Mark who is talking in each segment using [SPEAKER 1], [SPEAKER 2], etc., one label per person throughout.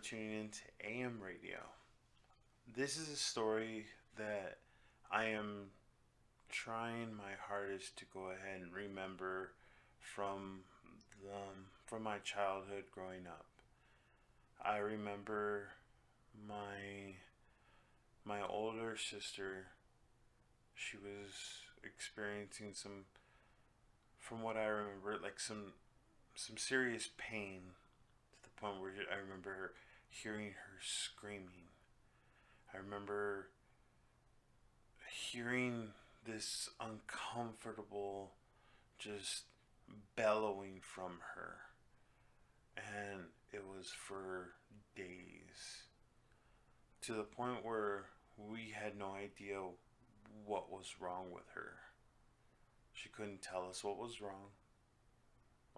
[SPEAKER 1] tuning in to AM Radio. This is a story that I am trying my hardest to go ahead and remember from from my childhood growing up. I remember my my older sister. She was experiencing from what I remember, like some serious pain to the point where I remember hearing her screaming. I remember hearing this uncomfortable just bellowing from her, and it was for days to the point where we had no idea what was wrong with her. She couldn't tell us what was wrong.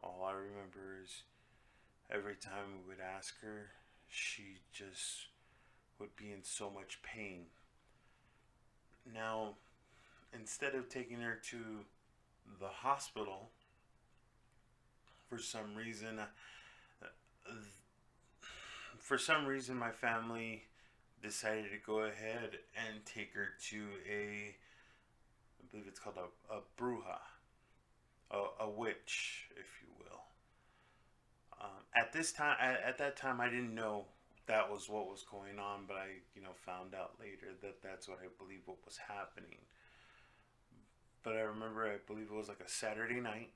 [SPEAKER 1] All I remember is every time we would ask her, she just would be in so much pain. Now, instead of taking her to the hospital, for some reason, my family decided to go ahead and take her to I believe it's called a bruja, a witch, if you will. At that time, I didn't know that was what was going on, but I, found out later that that's what I believe what was happening. But I remember, I believe it was like a Saturday night.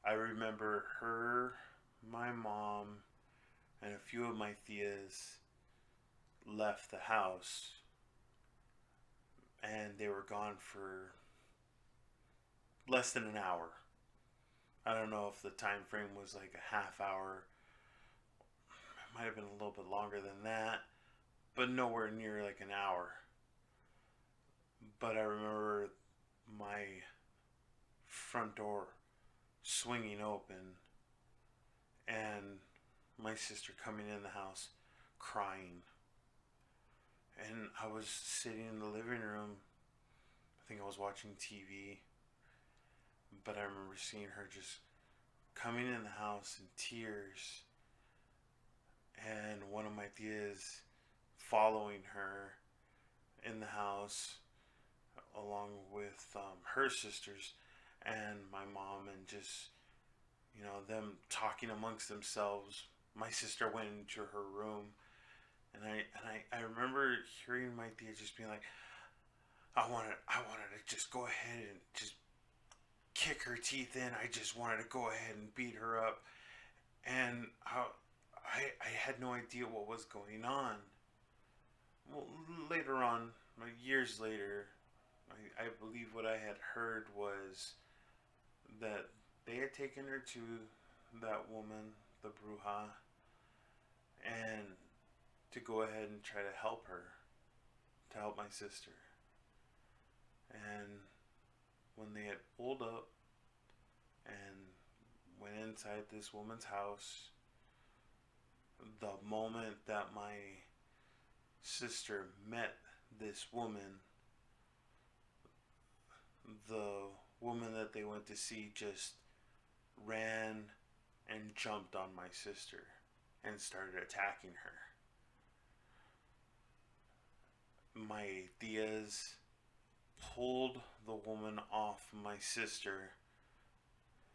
[SPEAKER 1] I remember her, my mom, and a few of my tias left the house, and they were gone for less than an hour. I don't know if the time frame was like a half hour. It might have been a little bit longer than that, but nowhere near like an hour. But I remember my front door swinging open and my sister coming in the house crying. And I was sitting in the living room. I think I was watching TV, but I remember seeing her just coming in the house in tears, and one of my tias following her in the house along with her sisters and my mom, and just them talking amongst themselves. My sister went into her room, and I remember hearing my tia just being like, I wanted to just go ahead and just kick her teeth in. I just wanted to go ahead and beat her up, and I had no idea what was going on. Well, later on, like years later, I believe what I had heard was that they had taken her to that woman, the bruja, and to go ahead and try to help her, to help my sister. And when they had pulled up and went inside this woman's house, the moment that my sister met this woman, the woman that they went to see just ran and jumped on my sister and started attacking her. My tias pulled the woman off my sister.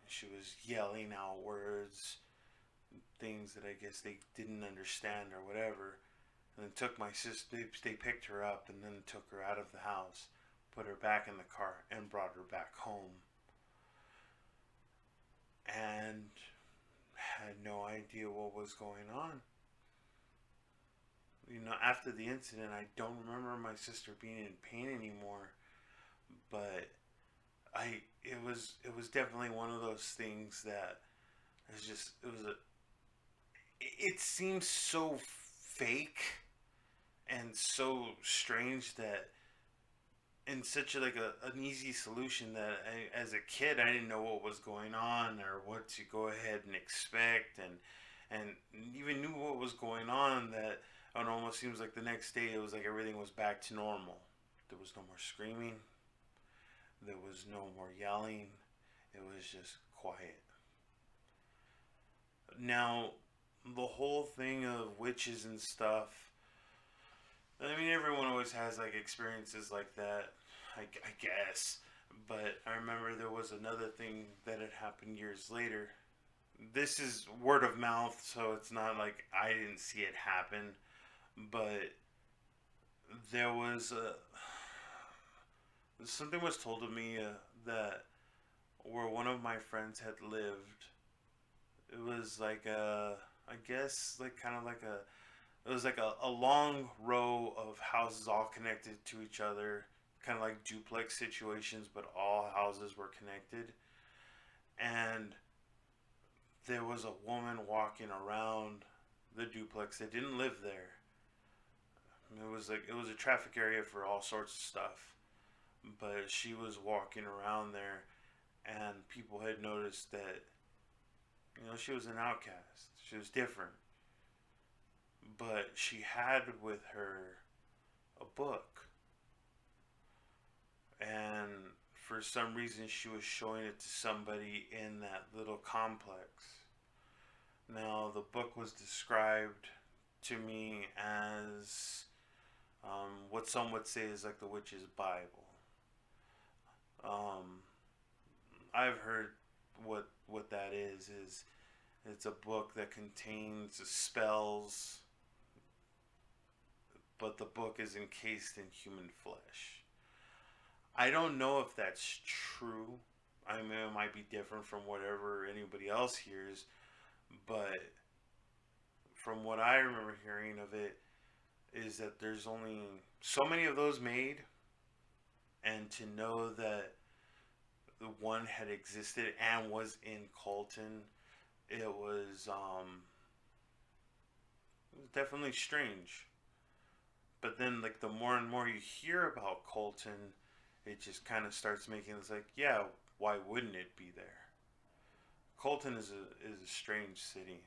[SPEAKER 1] She was yelling out words, things that I guess they didn't understand or whatever. And then took my sister, they picked her up and then took her out of the house, put her back in the car, and brought her back home. And had no idea what was going on. After the incident, I don't remember my sister being in pain anymore, but it was definitely one of those things that it seems so fake and so strange that in such an easy solution that as a kid I didn't know what was going on or what to go ahead and expect, and even knew what was going on, that it almost seems like the next day it was like everything was back to normal. There was no more screaming, there was no more yelling, it was just quiet. Now, the whole thing of witches and stuff. I mean, everyone always has like experiences like that, I guess. But I remember there was another thing that had happened years later. This is word of mouth, so it's not like I didn't see it happen. But there was something was told to me that where one of my friends had lived, it was like I guess like kind of like it was like a long row of houses all connected to each other, kind of like duplex situations, but all houses were connected. And there was a woman walking around the duplex that didn't live there. It was like it was a traffic area for all sorts of stuff, but she was walking around there, and people had noticed that she was an outcast. She was different, but she had with her a book, and for some reason she was showing it to somebody in that little complex. Now the book was described to me as what some would say is like the witch's Bible. Um, I've heard what that is it's a book that contains spells, but the book is encased in human flesh. I don't know if that's true. I mean, it might be different from whatever anybody else hears, but from what I remember hearing of it, is that there's only so many of those made, and to know that the one had existed and was in Colton, it was definitely strange. But then, like the more and more you hear about Colton, it just kind of starts making it's like, yeah, why wouldn't it be there? Colton is a strange city.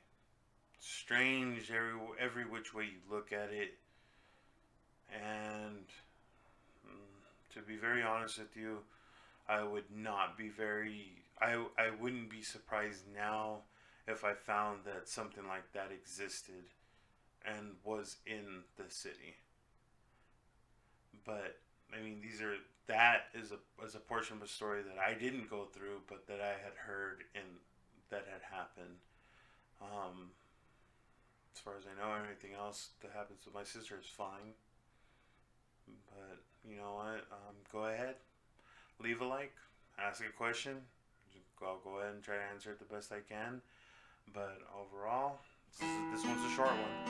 [SPEAKER 1] Strange every which way you look at it, and to be very honest with you, I would not be very. I wouldn't be surprised now if I found that something like that existed and was in the city. But I mean, these are that is a portion of a story that I didn't go through, but that I had heard and that had happened. Um, as far as I know, everything else that happens with my sister is fine. But you know what? Go ahead, leave a like, ask a question. I'll go ahead and try to answer it the best I can. But overall, this one's a short one.